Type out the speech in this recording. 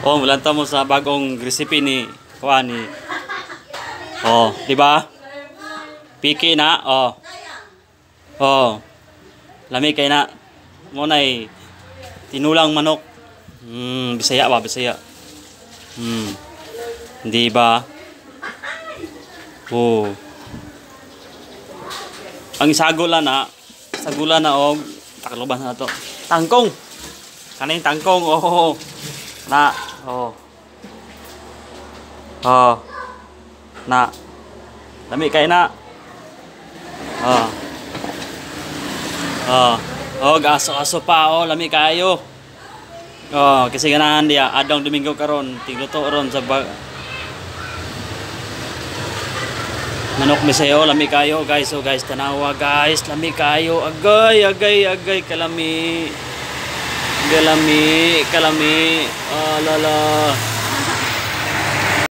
Oh, mulanta mo sa bagong recipe ni Kuani. Oh, di ba? Piki na, oh. Oh. Lami kay na. Mo nay tinulang manok. Bisaya ba, Bisaya. Di ba? Oh. Ang sagula na og takloban na to. Tangkong. Kaning tangkong, oh. Na, oh. Oh. Na. Lami kay na. Oh. Oh. Oh, aso pa, oh, lami kayo. Oh, kasi ganahan dia adong Domingo karon, tigluto ron sa manok Bisaya, lami kayo guys. So guys, tanawa guys, lami kayo. Agay kalami. Kalami. Oh, lala.